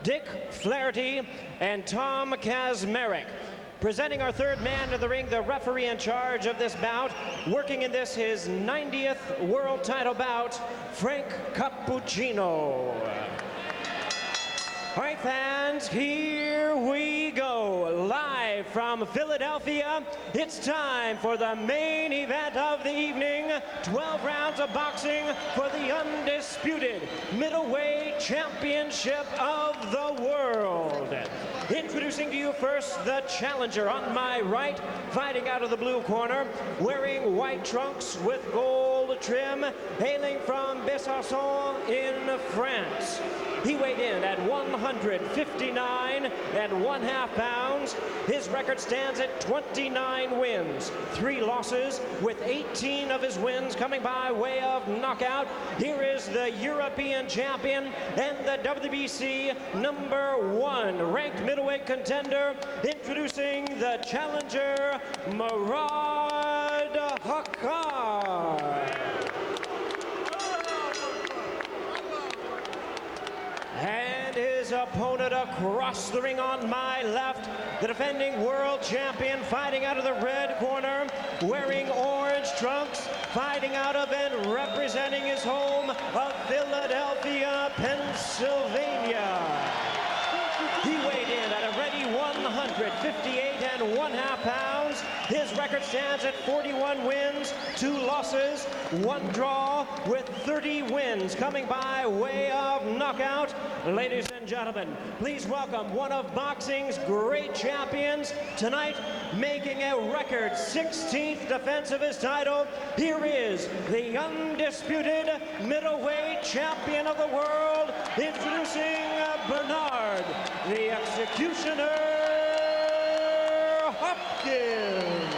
Dick Flaherty, and Tom Kazmarek. Presenting our third man in the ring, the referee in charge of this bout, working in this his 90th world title bout, Frank Cappuccino. All right, fans, here we go. Live from Philadelphia, it's time for the main event of the evening. 12 rounds of boxing for the undisputed middleweight championship of the world. Introducing to you first the challenger on my right, fighting out of the blue corner, wearing white trunks with gold trim, hailing from Besançon in France. He weighed in at 159 1/2 pounds. His record stands at 29 wins, 3 losses, with 18 of his wins coming by way of knockout. Here is the European champion and the WBC #1 ranked middleweight contender, introducing the challenger, Morrade Hakkar. And his opponent across the ring on my left, the defending world champion, fighting out of the red corner, wearing orange trunks, fighting out of and representing his home of Philadelphia, Pennsylvania. He weighed in at a ready 158 1/2 pounds. His record stands at 41 wins, 2 losses, 1 draw, with 30 wins coming by way of knockout. Ladies and gentlemen, please welcome one of boxing's great champions tonight, making a record 16th defense of his title. Here is the undisputed middleweight champion of the world, introducing Bernard, the Executioner Hopkins.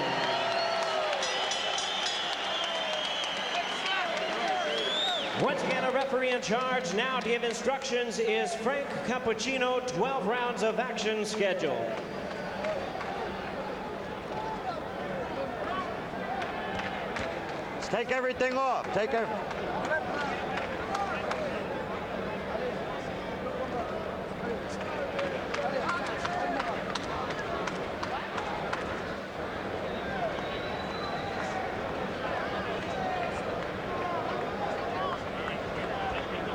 Once again, a referee in charge now to give instructions is Frank Cappuccino. 12 rounds of action scheduled. Let's take everything off.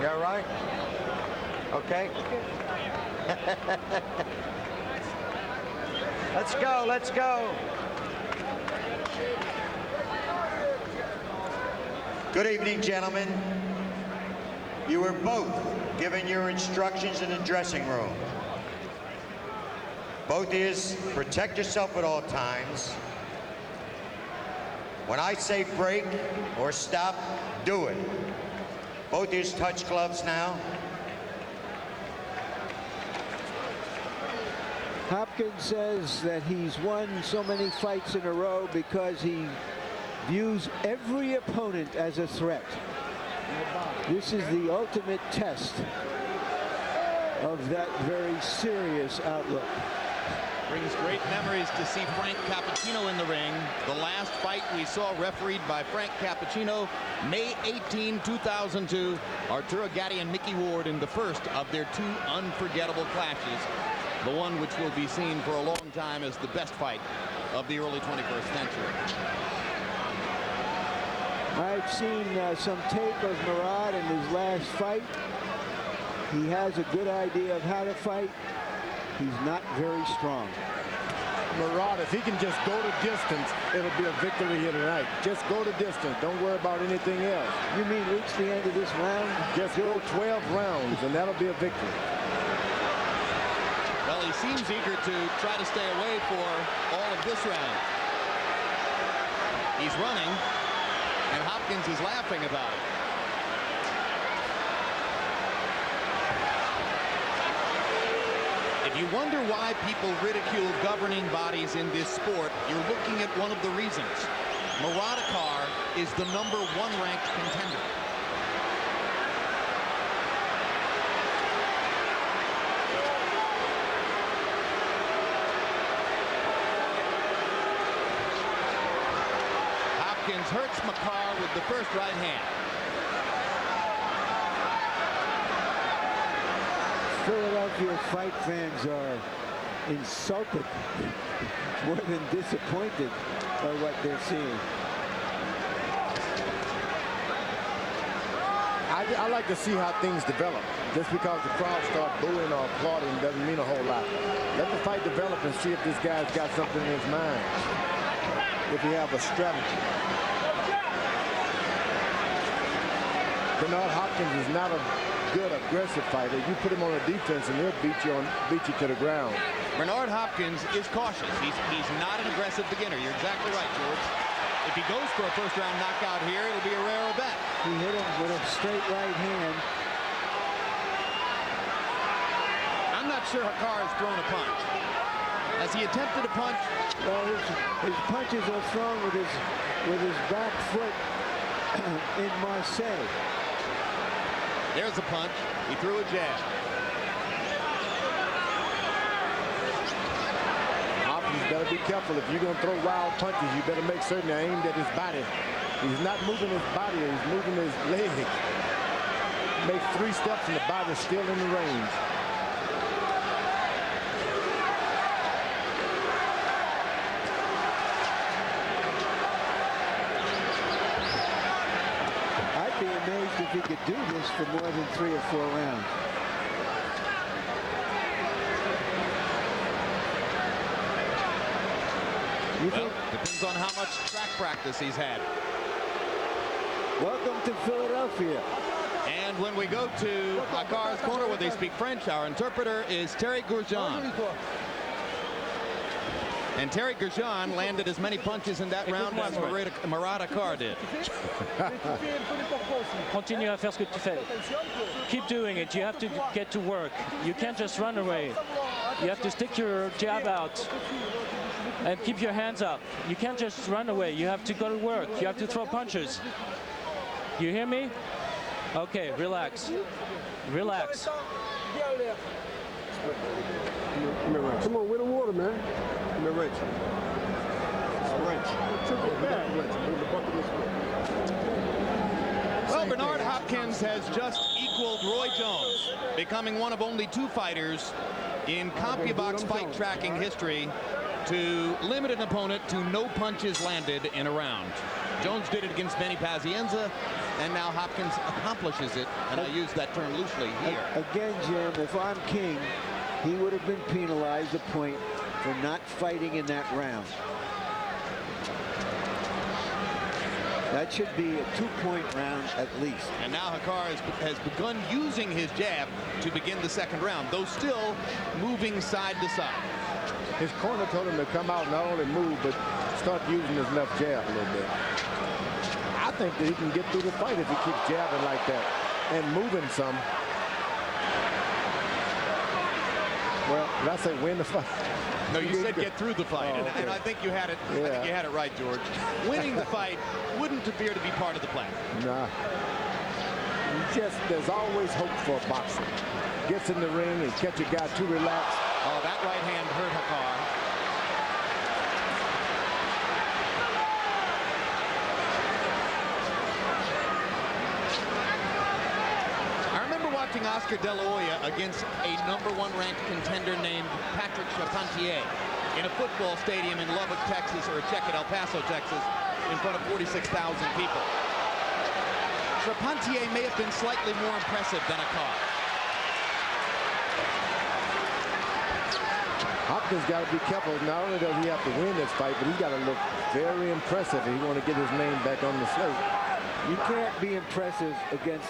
You all right? Okay. Let's go. Good evening, gentlemen. You were both given your instructions in the dressing room. Both is protect yourself at all times. When I say break or stop, do it. Both is touch gloves now. Hopkins says that he's won so many fights in a row because he views every opponent as a threat. This is the ultimate test of that very serious outlook. Brings great memories to see Frank Cappuccino in the ring. The last fight we saw refereed by Frank Cappuccino, May 18, 2002. Arturo Gatti and Mickey Ward in the first of their 2 unforgettable clashes. The one which will be seen for a long time as the best fight of the early 21st century. I've seen some tape of Morrade in his last fight. He has a good idea of how to fight. He's not very strong. Morrade, if he can just go the distance, it'll be a victory here tonight. Just go the distance. Don't worry about anything else. You mean reach the end of this round? Just go 12 rounds, and that'll be a victory. Well, he seems eager to try to stay away for all of this round. He's running, and Hopkins is laughing about it. If you wonder why people ridicule governing bodies in this sport, you're looking at one of the reasons. Morrade Hakkar is the #1 ranked contender. Hopkins hurts Hakkar with the first right hand. Philadelphia fight fans are insulted more than disappointed by what they're seeing. I like to see how things develop. Just because the crowd start booing or applauding doesn't mean a whole lot. Let the fight develop and see if this guy's got something in his mind. If he have a strategy. Bernard Hopkins is not a good aggressive fighter. You put him on a defense and he'll beat you to the ground. Bernard Hopkins is cautious. He's not an aggressive beginner. You're exactly right, George. If he goes for a first-round knockout here, it'll be a rare event. He hit him with a straight right hand. I'm not sure Hakkar has thrown a punch. Has he attempted a punch? Well, his punches are thrown with his back foot in Marseille. There's a punch. He threw a jab. You better be careful. If you're going to throw wild punches, you better make certain they're aimed at his body. He's not moving his body, he's moving his leg. Make 3 steps and the body's still in the range. I'd be amazed if he could do this for more than 3 or 4 rounds. Well, depends on how much track practice he's had. Welcome to Philadelphia. And when we go to Hakkar's corner where they speak French, our interpreter is Terry Grosjean. And Terry Grosjean landed as many punches in that round as Morrade Hakkar did. Continue à faire ce que tu fais. Keep doing it. You have to get to work. You can't just run away. You have to stick your jab out and keep your hands up. You can't just run away. You have to go to work. You have to throw punches. You hear me? Okay, relax. Relax. Come on, with the water, man. The wrench. Well, Bernard Hopkins has just equaled Roy Jones, becoming one of only 2 fighters in CompuBox fight tracking history to limit an opponent to no punches landed in a round. Jones did it against Benny Pazienza, and now Hopkins accomplishes it, and I use that term loosely here. Again, Jim, if I'm king, he would have been penalized a point for not fighting in that round. That should be a 2-point round at least. And now Hakkar has begun using his jab to begin the second round, though still moving side to side. His corner told him to come out and not only move, but start using his left jab a little bit. I think that he can get through the fight if he keeps jabbing like that and moving some. Well, did I say win the fight? No, you said get through the fight, oh, okay. and I think you had it. Yeah. I think you had it right, George. Winning the fight wouldn't appear to be part of the plan. Nah. There's always hope for a boxer. Gets in the ring and catch a guy too relaxed. Oh, that right hand hurt Hakkar. I remember watching Oscar De La Hoya against a #1 ranked contender named Patrick Charpentier in a football stadium in Lubbock, Texas, or El Paso, Texas, in front of 46,000 people. Charpentier may have been slightly more impressive than Hakkar. Hopkins got to be careful. Not only does he have to win this fight, but he's got to look very impressive if he want to get his name back on the slate. You can't be impressive against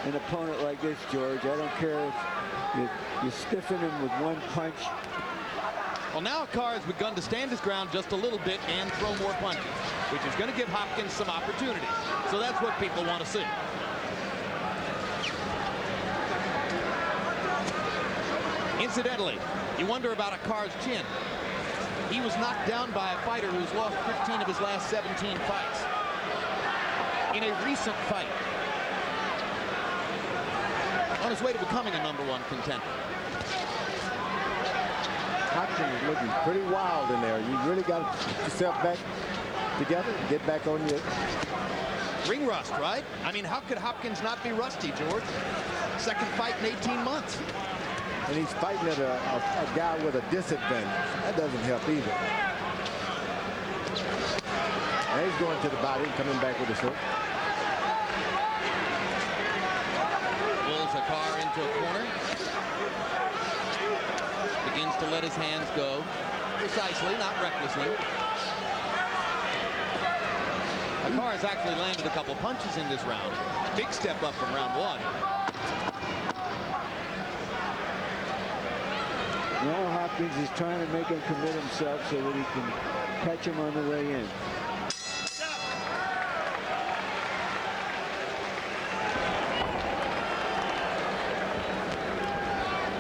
an opponent like this, George. I don't care if you stiffen him with 1 punch. Well, now Hakkar has begun to stand his ground just a little bit and throw more punches, which is going to give Hopkins some opportunities. So that's what people want to see. Incidentally, you wonder about Hakkar's chin. He was knocked down by a fighter who's lost 15 of his last 17 fights in a recent fight, on his way to becoming a #1 contender. Hopkins is looking pretty wild in there. You really got to get yourself back together and get back on your Ring rust, right? I mean, how could Hopkins not be rusty, George? Second fight in 18 months. and he's fighting at a guy with a disadvantage. That doesn't help either. And he's going to the body and coming back with a hook. Pulls Hakkar into a corner. Begins to let his hands go. Precisely, not recklessly. Hakkar has actually landed a couple punches in this round. Big step up from round one. Now Hopkins is trying to make him commit himself so that he can catch him on the way in.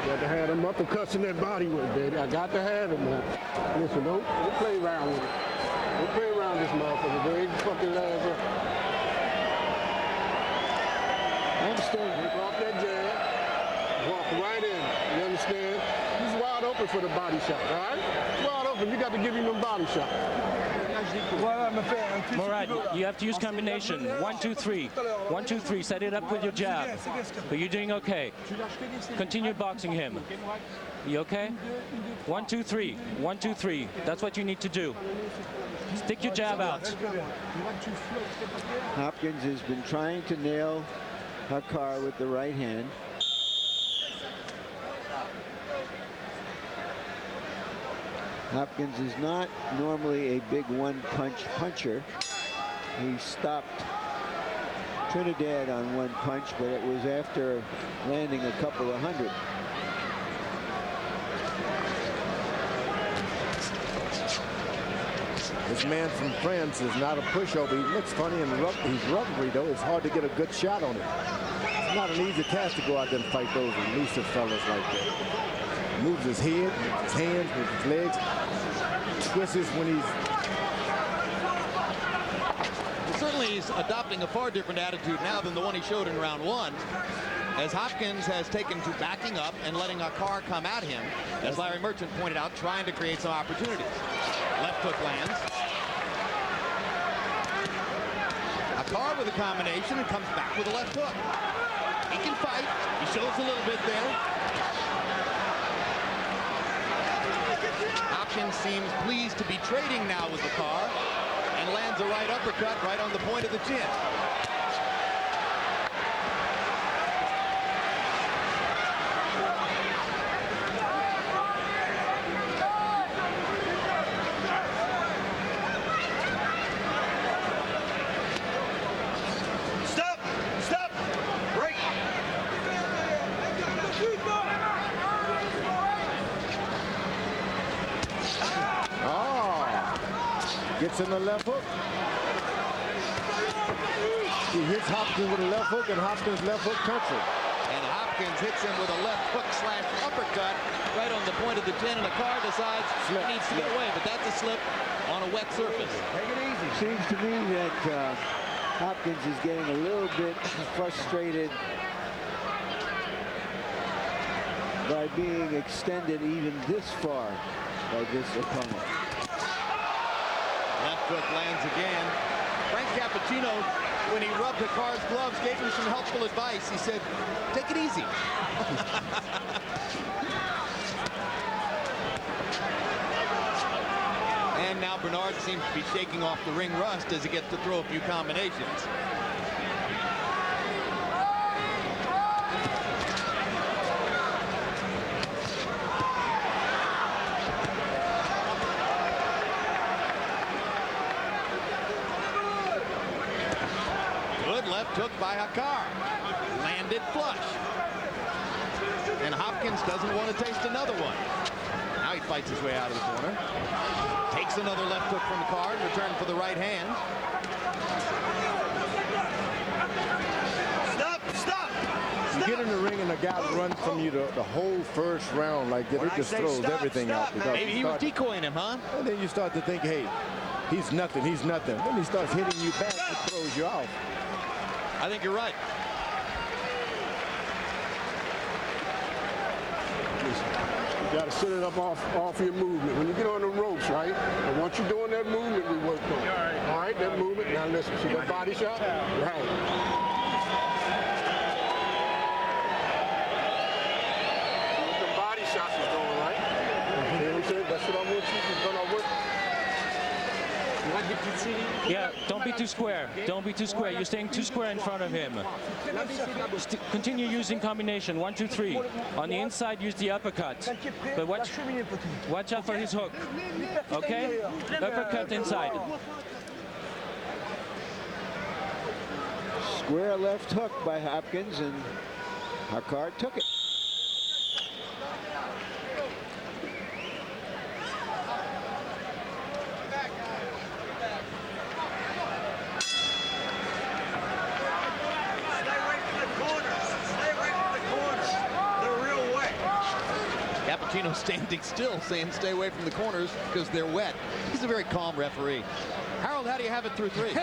Got to have them uppercuts in that body with, baby. I got to have it, man. Listen, don't play around with it. Don't play around this motherfucker, baby. Fucking ass up. I'm staying. Take off that jab. Walk right in. You understand? He's wide open for the body shot, all right? He's wide open. You got to give him them body shots. Morrade, you have to use combination. 1, 2, 3. 1, 2, 3. Set it up with your jab. But you're doing okay. Continue boxing him. You okay? 1, 2, 3. 1, 2, 3. That's what you need to do. Stick your jab out. Hopkins has been trying to nail Hakkar with the right hand. Hopkins is not normally a big one-punch puncher. He stopped Trinidad on one punch, but it was after landing a couple of hundred. This man from France is not a pushover. He looks funny and he's rubbery, though. It's hard to get a good shot on him. It's not an easy task to go out there and fight those elusive fellas like that. Moves his head, moves his hands, moves his legs, twists when he's... Certainly he's adopting a far different attitude now than the one he showed in round one, as Hopkins has taken to backing up and letting Hakkar come at him, as Larry Merchant pointed out, trying to create some opportunities. Left hook lands. Hakkar with a combination and comes back with a left hook. He can fight. He shows a little bit there. Hopkins seems pleased to be trading now with Hakkar and lands a right uppercut right on the point of the chin. Stop! Stop! Break! Gets in the left hook. He hits Hopkins with a left hook, and Hopkins left hook country. And Hopkins hits him with a left hook slash uppercut right on the point of the chin, and Hakkar decides he needs to get away, but that's a slip on a wet surface. Take it easy. Seems to me that Hopkins is getting a little bit frustrated by being extended even this far by this opponent. Left hook lands again. Frank Cappuccino, when he rubbed Hakkar's gloves, gave him some helpful advice. He said, take it easy. And now Bernard seems to be shaking off the ring rust as he gets to throw a few combinations. Left hook by Hakkar. Landed flush. And Hopkins doesn't want to taste another one. Now he fights his way out of the corner. Takes another left hook from Hakkar in return for the right hand. Stop! Stop! You get in the ring and the guy runs from you the whole first round like that. It just throws everything out. Maybe he was decoying him, huh? And then you start to think, hey, he's nothing, he's nothing. Then he starts hitting you back, it throws you off. I think you're right. You got to set it up off your movement. When you get on the ropes, right? And once you're doing that movement, we work on. All right, that movement. Now listen, see that body shot? Right. Yeah, don't be too square. Don't be too square. You're staying too square in front of him. Continue using combination. 1, 2, 3. On the inside, use the uppercut. But watch out for his hook. Okay? Uppercut inside. Square left hook by Hopkins, and Hakkar took it. Cappuccino standing still, saying stay away from the corners because they're wet. He's a very calm referee. Harold, how do you have it through 3?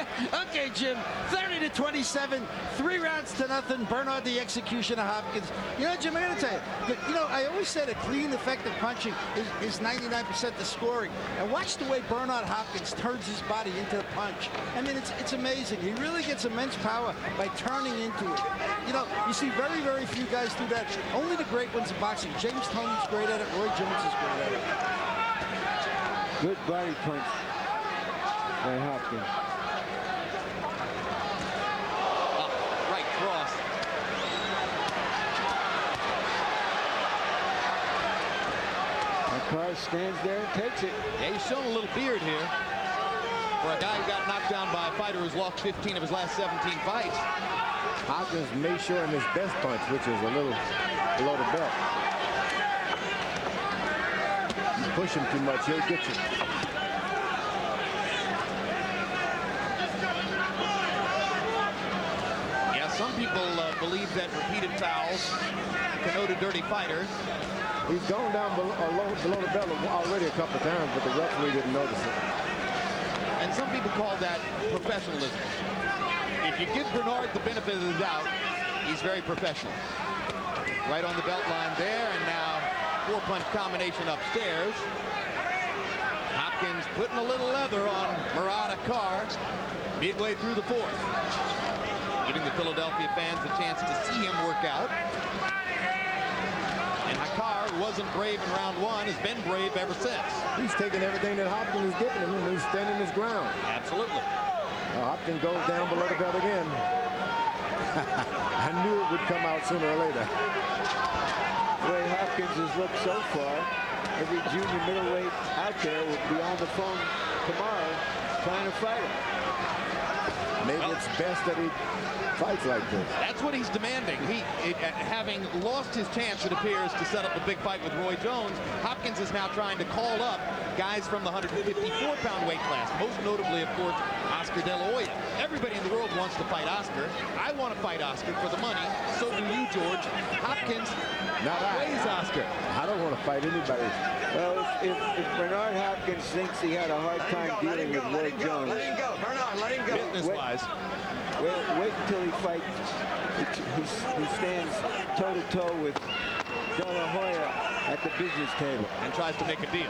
Okay, Jim, 30-27, 3 rounds to nothing. Bernard the executioner Hopkins. You know, Jim, I got to tell you, I always said a clean, effective punching is 99% the scoring. And watch the way Bernard Hopkins turns his body into the punch. I mean, it's amazing. He really gets immense power by turning into it. You know, you see very, very few guys do that. Only the great ones in boxing. James Toney's great at it. Roy Jones is great at it. Good body punch by Hopkins. Right cross. Hakkar stands there and takes it. Yeah, he's showing a little beard here. For a guy who got knocked down by a fighter who's lost 15 of his last 17 fights. Hopkins made sure in his best punch, which is a little below the belt. You push him too much, he'll get you. Some people believe that repeated fouls connote a dirty fighter. He's gone down below the belt already a couple of times, but the referee didn't notice it. And some people call that professionalism. If you give Bernard the benefit of the doubt, he's very professional. Right on the belt line there, and now 4-punch combination upstairs. Hopkins putting a little leather on Morrade Hakkar midway through the 4th. Giving the Philadelphia fans a chance to see him work out. And Hakkar, who wasn't brave in round 1, has been brave ever since. He's taking everything that Hopkins is giving him, and he's standing his ground. Absolutely. Hopkins goes down below the belt again. I knew it would come out sooner or later. The way Hopkins has looked so far, every junior middleweight out there will be on the phone tomorrow trying to fight him. Maybe it's best that he fights like this. That's what he's demanding. Having lost his chance, it appears, to set up a big fight with Roy Jones, Hopkins is now trying to call up guys from the 154-pound weight class, most notably, of course, Oscar De La Hoya. Everybody in the world wants to fight Oscar. I want to fight Oscar for the money. So do you, George. Hopkins outweighs Oscar. I don't want to fight anybody. Well, if Bernard Hopkins thinks he had a hard time dealing with Roy Jones, Let him go, Bernard, let him go. Business-wise. wait until he fights. He stands toe-to-toe with De La Hoya at the business table. And tries to make a deal.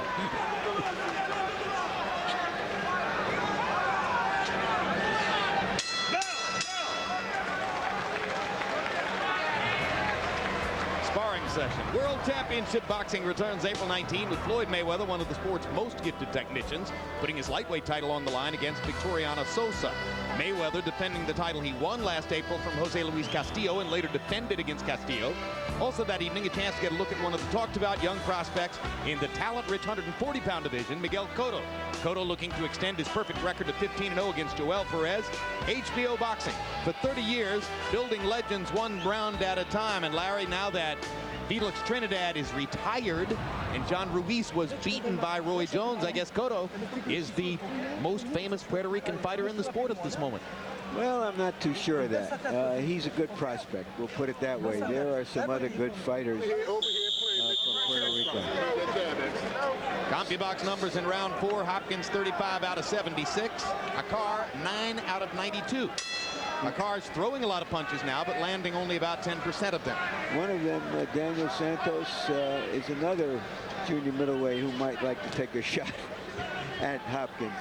Sparring session. World Championship Boxing returns April 19 with Floyd Mayweather, one of the sport's most gifted technicians, putting his lightweight title on the line against Victoriano Sosa. Mayweather defending the title he won last April from Jose Luis Castillo and later defended against Castillo. Also that evening, a chance to get a look at one of the talked about young prospects in the talent-rich 140-pound division, Miguel Cotto. Cotto looking to extend his perfect record to 15-0 against Joel Perez. HBO Boxing, for 30 years, building legends one round at a time. And Larry, now that Felix Trinidad is retired and John Ruiz was beaten by Roy Jones, I guess Cotto is the most famous Puerto Rican fighter in the sport at this moment. Well, I'm not too sure of that. He's a good prospect. We'll put it that way. There are some other good fighters from Puerto Rico. CompuBox numbers in round 4. Hopkins 35 out of 76. Hakkar 9 out of 92. Hakkar's throwing a lot of punches now, but landing only about 10% of them. One of them, Daniel Santos, is another junior middleweight who might like to take a shot at Hopkins.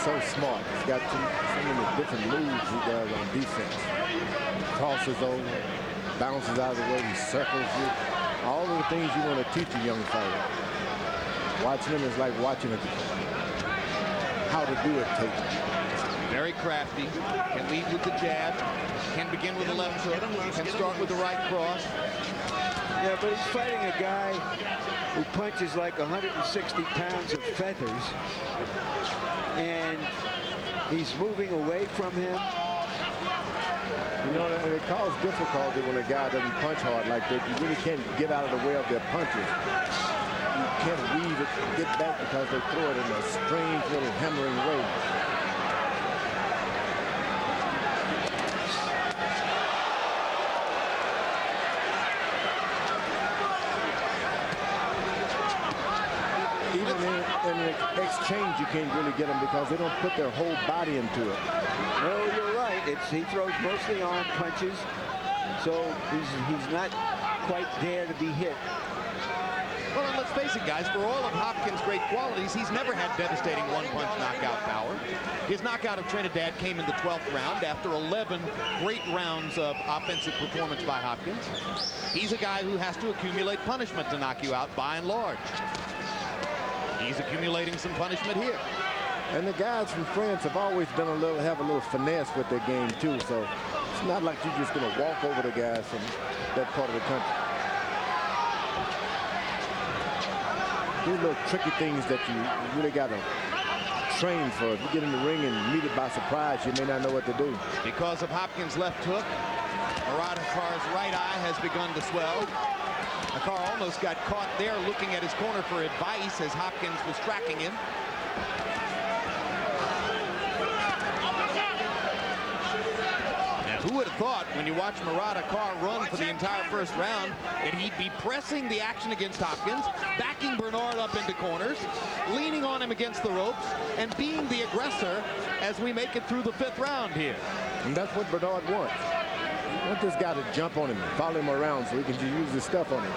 so smart. He's got so many different moves he does on defense. Crosses over, bounces out of the way, he circles you. All of the things you want to teach a young fighter. Watching him is like watching how to do it tape. Very crafty. Can lead with the jab. Can begin with the left hook. Can start with the right cross. Yeah, but he's fighting a guy who punches like 160 pounds of feathers. And he's moving away from him. You know, it causes difficulty when a guy doesn't punch hard like that. You really can't get out of the way of their punches. You can't weave it, get back because they throw it in a strange little hammering way. Even in an exchange, you can't really get them because they don't put their whole body into it. No, you're right. He throws mostly arm punches, so he's not quite there to be hit. Well, and let's face it, guys, for all of Hopkins' great qualities, he's never had devastating one-punch knockout power. His knockout of Trinidad came in the 12th round after 11 great rounds of offensive performance by Hopkins. He's a guy who has to accumulate punishment to knock you out by and large. He's accumulating some punishment here. And the guys from France have always been have a little finesse with their game too. So it's not like you're just going to walk over the guys from that part of the country. These little tricky things that you really got to train for. If you get in the ring and meet it by surprise, you may not know what to do. Because of Hopkins' left hook, Morrade Hakkar's right eye has begun to swell. Hakkar almost got caught there looking at his corner for advice as Hopkins was tracking him. Who would have thought when you watch Morrade Hakkar run for the entire first round that he'd be pressing the action against Hopkins, backing Bernard up into corners, leaning on him against the ropes, and being the aggressor as we make it through the 5th round here. And that's what Bernard wants. You want this guy to jump on him and follow him around so he can just use his stuff on him.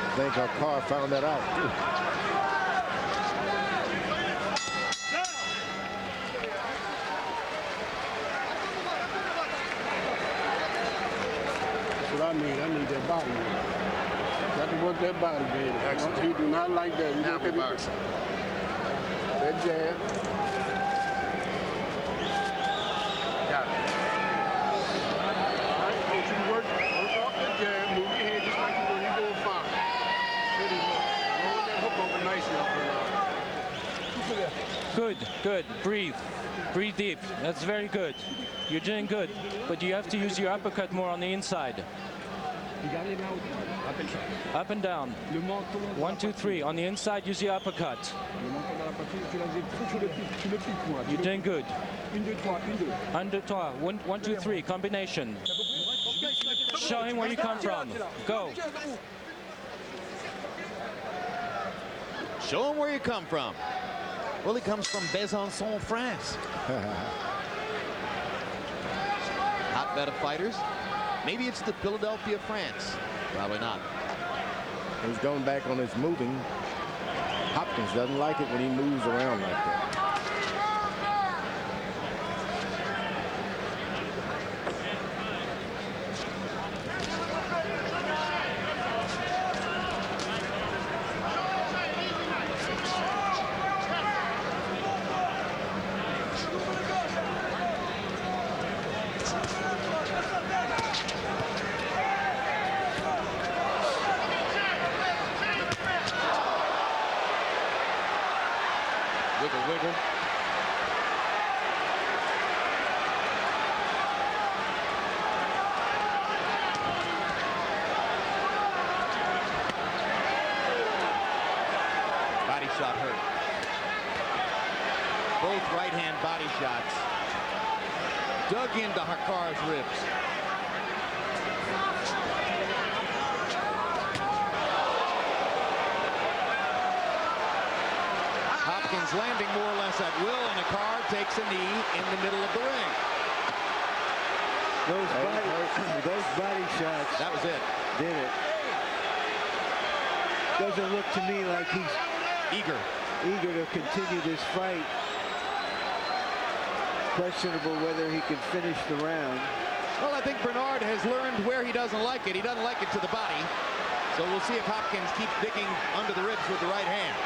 I think Hakkar found that out too. I need that body. Got to work that body, baby. He do not like that. You look at it. That jab. Got it. All right, don't you work off that jab. Move your head just like you do. You're doing fine. Pretty much. Roll that hook over nicely. Good, good. Breathe. Breathe deep. That's very good. You're doing good, but you have to use your uppercut more on the inside. Up and down. 1, 2, 3. On the inside, use your uppercut. You're doing good. 1, 2, 3. Combination. Show him where you come from. Go. Show him where you come from. Well, he comes from Besançon, France. Hotbed of fighters. Maybe it's the Philadelphia, France. Probably not. He's going back on his moving. Hopkins doesn't like it when he moves around like that. Wiggle. Body shot hurt. Both right-hand body shots dug into Hakkar's ribs. Hopkins landing more or less at will, and Hakkar takes a knee in the middle of the ring. Those body shots. That was it. Did it. Doesn't look to me like he's Eager to continue this fight. Questionable whether he can finish the round. Well, I think Bernard has learned where he doesn't like it. He doesn't like it to the body. So we'll see if Hopkins keeps digging under the ribs with the right hand.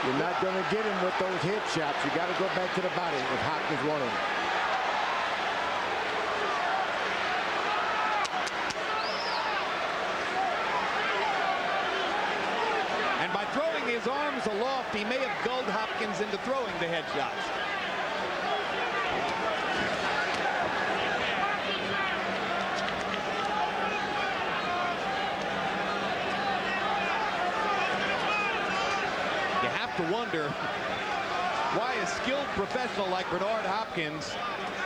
You're not going to get him with those head shots. You got to go back to the body if Hopkins wants him. And by throwing his arms aloft, he may have gulled Hopkins into throwing the head shots. You have to wonder why a skilled professional like Bernard Hopkins,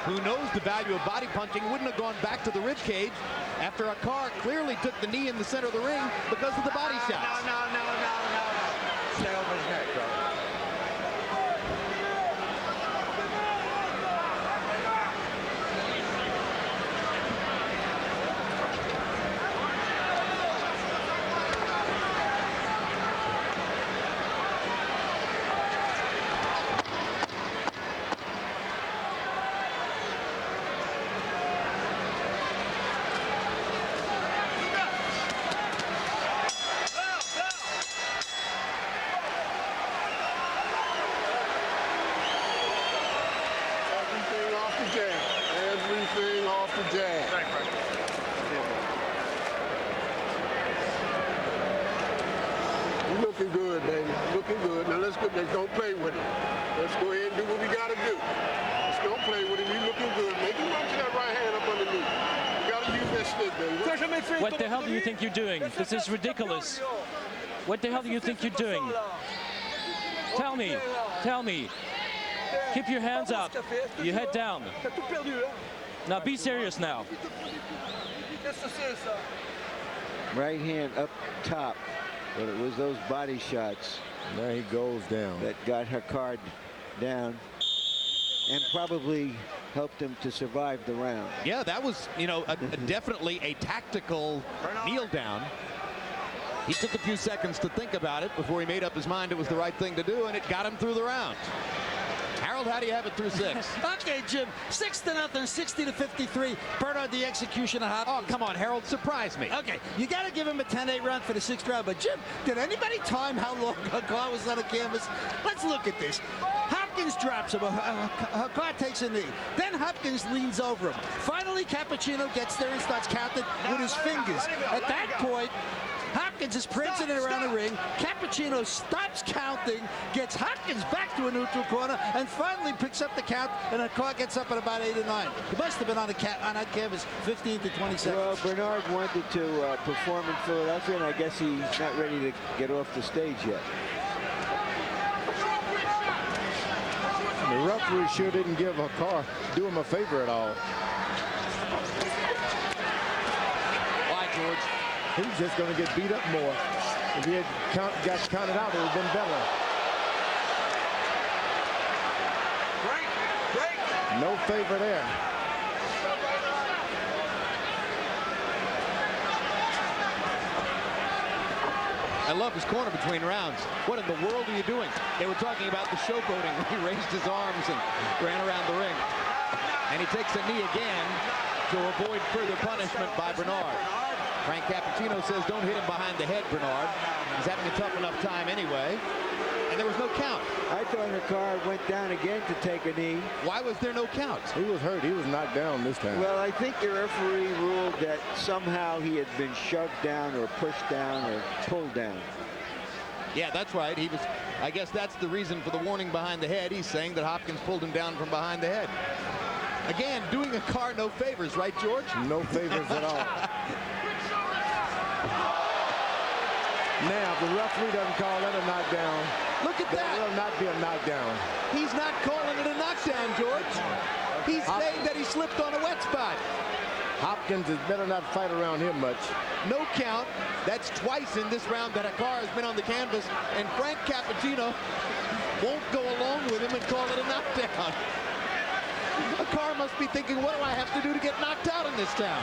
who knows the value of body punching, wouldn't have gone back to the rib cage after Hakkar clearly took the knee in the center of the ring because of the body shots. No. Stay off his neck, bro. Everything off the jab. You're looking good, baby. Looking good. Now let's go. Don't play with it. Let's go ahead and do what we got to do. Let's don't play with it. You're looking good. Make him run to that right hand up underneath. You got to use that stick, baby. What the hell do you think you're doing? This is ridiculous. What the hell do you think you're doing? Tell me. Tell me. Keep your hands up. Your head down. Now be serious now. Right hand up top. But it was those body shots. There he goes down. That got Hakkar down. And probably helped him to survive the round. Yeah, that was, you know, definitely a tactical kneel down. He took a few seconds to think about it before he made up his mind it was the right thing to do, and it got him through the round. Harold, how do you have it through 6? Okay, Jim, 6-0, 60-53. Bernard the Executioner Hopkins. Oh, come on, Harold, surprise me. Okay, you got to give him a 10-8 round for the 6th round. But, Jim, did anybody time how long Hakkar was on the canvas? Let's look at this. Hopkins drops him. Hakkar takes a knee. Then Hopkins leans over him. Finally, Cappuccino gets there and starts counting with his fingers. At that point, Hopkins is prancing around the ring. Cappuccino stops counting, gets Hopkins back to a neutral corner, and finally picks up the count, and Hakkar gets up at about 8 or 9. He must have been on that canvas 15 to 20 seconds. Well, Bernard wanted to perform in Philadelphia, and I guess he's not ready to get off the stage yet. The referee sure didn't give Hakkar, do him a favor at all. Why, George? He's just going to get beat up more. If he had got counted out, it would have been better. Break. No favor there. I love his corner between rounds. What in the world are you doing? They were talking about the showboating when he raised his arms and ran around the ring. And he takes a knee again to avoid further punishment by Bernard. Frank Cappuccino says, don't hit him behind the head, Bernard. He's having a tough enough time anyway. And there was no count. I thought Hakkar went down again to take a knee. Why was there no count? He was hurt. He was knocked down this time. Well, I think the referee ruled that somehow he had been shoved down or pushed down or pulled down. Yeah, that's right. He was, I guess that's the reason for the warning behind the head. He's saying that Hopkins pulled him down from behind the head. Again, doing Hakkar no favors, right, George? No favors at all. Now, if the referee doesn't call that a knockdown, look at that. That will not be a knockdown. He's not calling it a knockdown, George. He's saying that he slipped on a wet spot. Hopkins is better not fight around him much. No count. That's twice in this round that Hakkar has been on the canvas, and Frank Cappuccino won't go along with him and call it a knockdown. Hakkar must be thinking, what do I have to do to get knocked out in this town?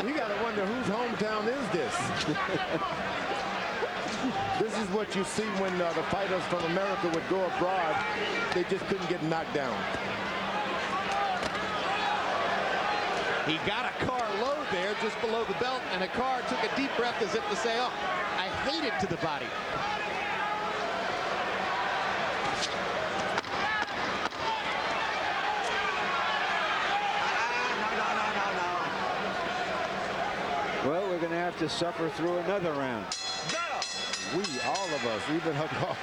You got to wonder whose hometown is this? This is what you see when the fighters from America would go abroad. They just couldn't get knocked down. He got Hakkar low there just below the belt, and Hakkar took a deep breath as if to say, oh, I hate it to the body. Well, we're going to have to suffer through another round. We, all of us, even Hakkar.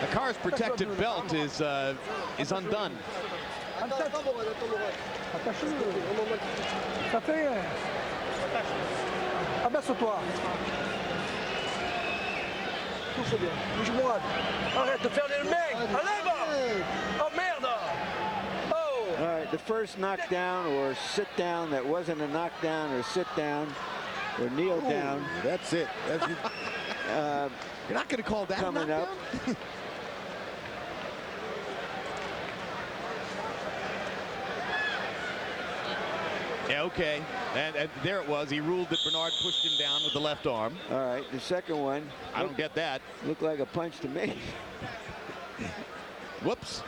Hakkar's protected belt is undone. Abaisse-toi. Touche bien. Bouge-moi. Arrête de faire des mecs. Allez, oh merde. Oh. All right, the first knockdown or sit down that wasn't a knockdown or sit down or kneel down. That's it. That's it. You're not going to call that coming up. Yeah, okay. And there it was. He ruled that Bernard pushed him down with the left arm. All right, the second one. I don't get that. Looked like a punch to me. Whoops.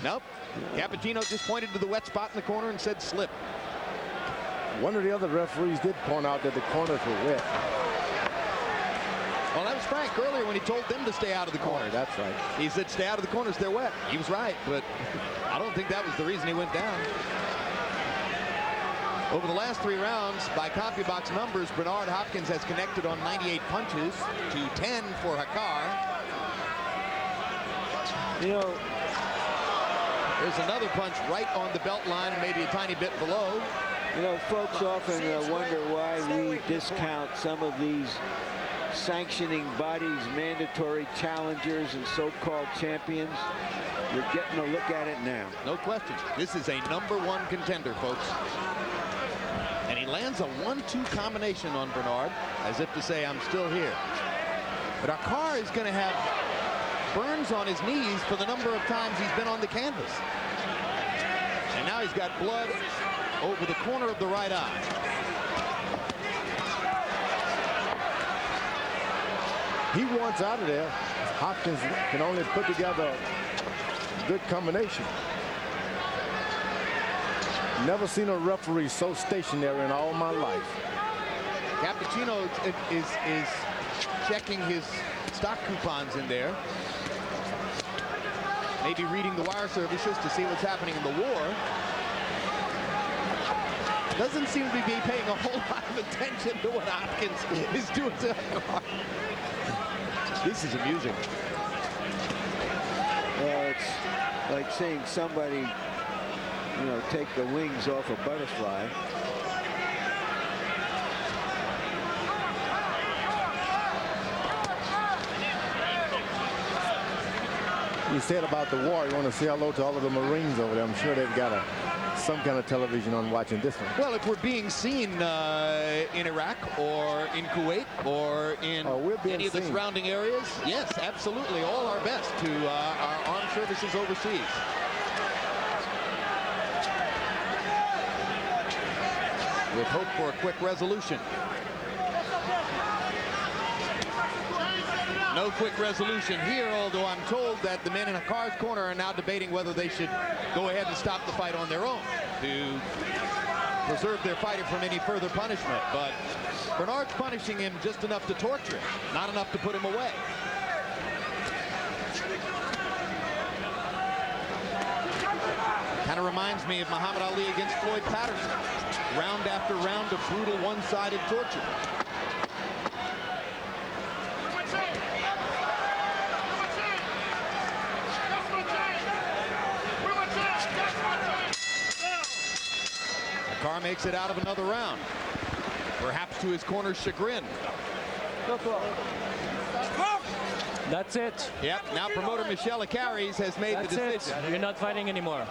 Nope. Cappuccino just pointed to the wet spot in the corner and said slip. One of the other referees did point out that the corners were wet. Well, that was Frank earlier when he told them to stay out of the corners. Oh, that's right. He said stay out of the corners, they're wet. He was right, but I don't think that was the reason he went down. Over the last 3 rounds, by CompuBox numbers, Bernard Hopkins has connected on 98 punches to 10 for Hakkar. You know, there's another punch right on the belt line, maybe a tiny bit below. You know, folks often wonder why we discount some of these sanctioning bodies, mandatory challengers, and so-called champions. You're getting a look at it now. No question. This is a #1 contender, folks. And he lands a 1-2 combination on Bernard, as if to say, I'm still here. But Hakkar is going to have burns on his knees for the number of times he's been on the canvas. And now he's got blood over the corner of the right eye. He wants out of there. Hopkins can only put together a good combination. Never seen a referee so stationary in all my life. Cappuccino is checking his stock coupons in there. Maybe reading the wire services to see what's happening in the war. Doesn't seem to be paying a whole lot of attention to what Hopkins is doing to Hakkar. This is amusing. Well, it's like seeing somebody, you know, take the wings off a butterfly. You said about the war, you want to say hello to all of the Marines over there. I'm sure they've got some kind of television on watching this one. Well, if we're being seen in Iraq or in Kuwait or in any of the surrounding areas, yes, absolutely, all our best to our armed services overseas. With hope for a quick resolution. No quick resolution here, although I'm told that the men in Hakkar's corner are now debating whether they should go ahead and stop the fight on their own to preserve their fighter from any further punishment. But Bernard's punishing him just enough to torture him, not enough to put him away. Kind of reminds me of Muhammad Ali against Floyd Patterson. Round after round of brutal one-sided torture. Hakkar makes it out of another round, perhaps to his corner's chagrin. That's it. Yep, now promoter Michel Acaris has made the decision. You're not fighting anymore.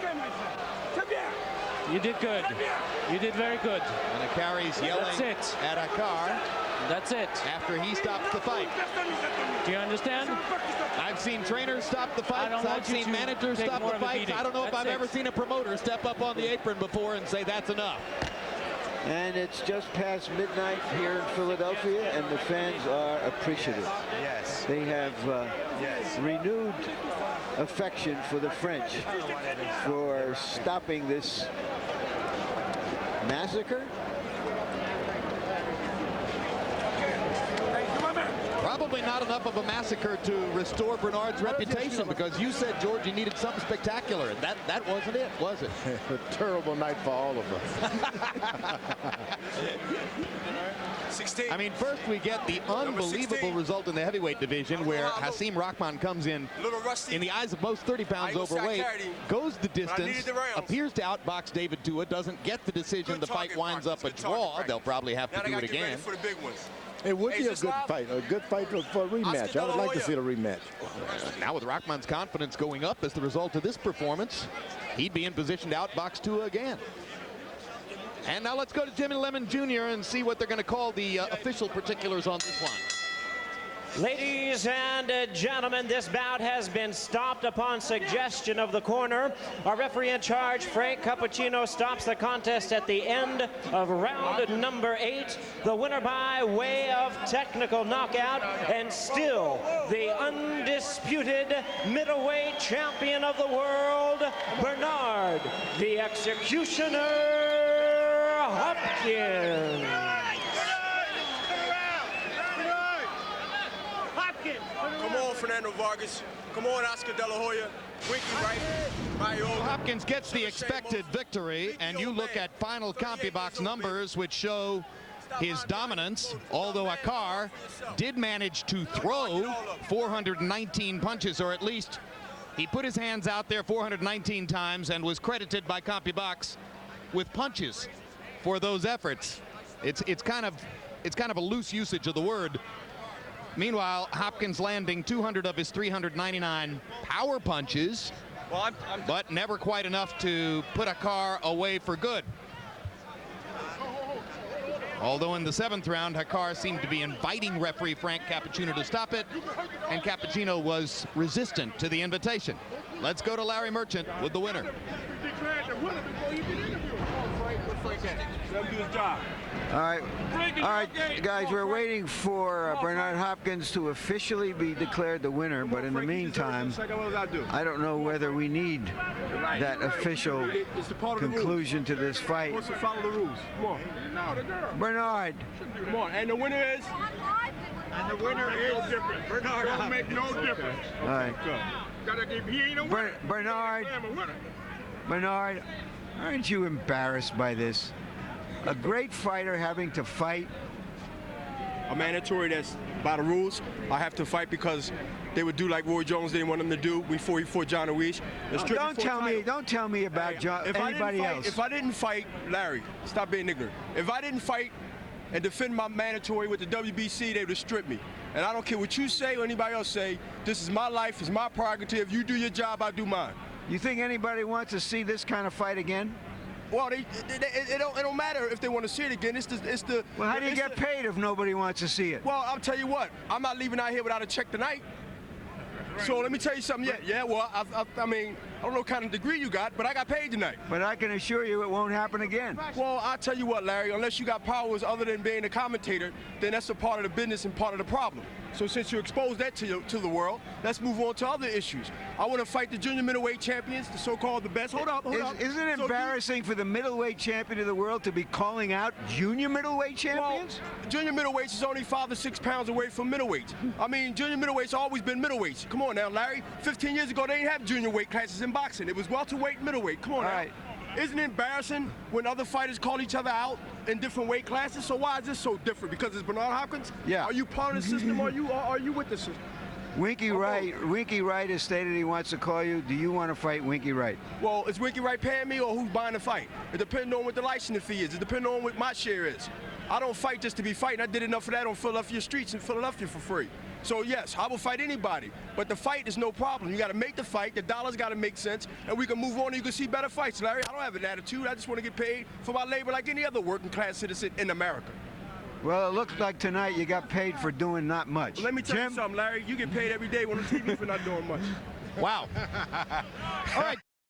You did good. You did very good. And Acaris yelling at Hakkar. That's it. After he stops the fight. Do you understand? I've seen trainers stop the fights. I've seen managers stop the fights. I don't know if I've ever seen a promoter step up on the apron before and say that's enough. And it's just past midnight here in Philadelphia, and the fans are appreciative. Yes. They have renewed affection for the French for stopping this massacre. Probably not enough of a massacre to restore Bernard's reputation, because you said, George, you needed something spectacular, and that wasn't it, was it? A terrible night for all of us. I mean, first we get the unbelievable result in the heavyweight division where Hasim Rahman comes in the eyes of most 30 pounds overweight, goes the distance, appears to outbox David Tua, doesn't get the decision. The fight winds up a draw. They'll probably have to do it again. It would be a good fight for a rematch. I would like to see the rematch. Now with Rahman's confidence going up as the result of this performance, he'd be in position to outbox Tua again. And now let's go to Jimmy Lemon Jr. and see what they're going to call the official particulars on this one. Ladies and gentlemen, this bout has been stopped upon suggestion of the corner. Our referee in charge, Frank Cappuccino, stops the contest at the end of round number 8. The winner by way of technical knockout, and still the undisputed middleweight champion of the world, Bernard the Executioner Hopkins. Come on, Fernando Vargas. Come on, Oscar De La Hoya. Winky right. Hopkins gets the expected victory, and you look at final CompuBox numbers, which show his dominance, although Hakkar did manage to throw 419 punches, or at least he put his hands out there 419 times and was credited by CompuBox with punches for those efforts. It's kind of a loose usage of the word. Meanwhile, Hopkins landing 200 of his 399 power punches, but never quite enough to put Hakkar away for good. Although in the 7th round, Hakkar seemed to be inviting referee Frank Cappuccino to stop it, and Cappuccino was resistant to the invitation. Let's go to Larry Merchant with the winner. All right, guys, we're waiting for Bernard Hopkins to officially be declared the winner, but in the meantime, I don't know whether we need that official conclusion to this fight. Follow the rules. Come on. Bernard. Come on. And the winner is? And the winner is different. Bernard. Don't make no difference. All right. He ain't a winner. Bernard, aren't you embarrassed by this? A great fighter having to fight. A mandatory that's by the rules. I have to fight because they would do like Roy Jones didn't want him to do before he fought John Ruiz. Don't tell me about anybody else. If I didn't fight, Larry, stop being ignorant. If I didn't fight and defend my mandatory with the WBC, they would have stripped me. And I don't care what you say or anybody else say. This is my life, it's my prerogative. You do your job, I do mine. You think anybody wants to see this kind of fight again? Well, it don't matter if they want to see it again. Well, how do you get paid if nobody wants to see it? Well, I'll tell you what. I'm not leaving out here without a check tonight. So let me tell you something. Yeah. Well, I mean, I don't know what kind of degree you got, but I got paid tonight. But I can assure you it won't happen again. Well, I'll tell you what, Larry. Unless you got powers other than being a commentator, then that's a part of the business and part of the problem. So since you exposed that to the world, let's move on to other issues. I want to fight the junior middleweight champions, the so-called the best. Hold up. Isn't it embarrassing for the middleweight champion of the world to be calling out junior middleweight champions? Well, junior middleweights is only 5 or 6 pounds away from middleweights. I mean, junior middleweights always been middleweights. Come on now, Larry. 15 years ago, they didn't have junior weight classes in boxing. It was welterweight and middleweight. Come on now. Right. Isn't it embarrassing when other fighters call each other out in different weight classes? So why is this so different? Because it's Bernard Hopkins? Yeah. Are you part of the system or are you with the system? Winky Wright has stated he wants to call you. Do you want to fight Winky Wright? Well, is Winky Wright paying me or who's buying the fight? It depends on what the licensing fee is. It depends on what my share is. I don't fight just to be fighting. I did enough of that on Philadelphia streets in Philadelphia for free. So yes, I will fight anybody, but the fight is no problem. You got to make the fight, the dollars got to make sense, and we can move on and you can see better fights, Larry. I don't have an attitude. I just want to get paid for my labor like any other working class citizen in America. Well, it looks like tonight you got paid for doing not much. Well, let me tell you Jim? something, Larry. You get paid every day on the TV for not doing much. Wow. All right.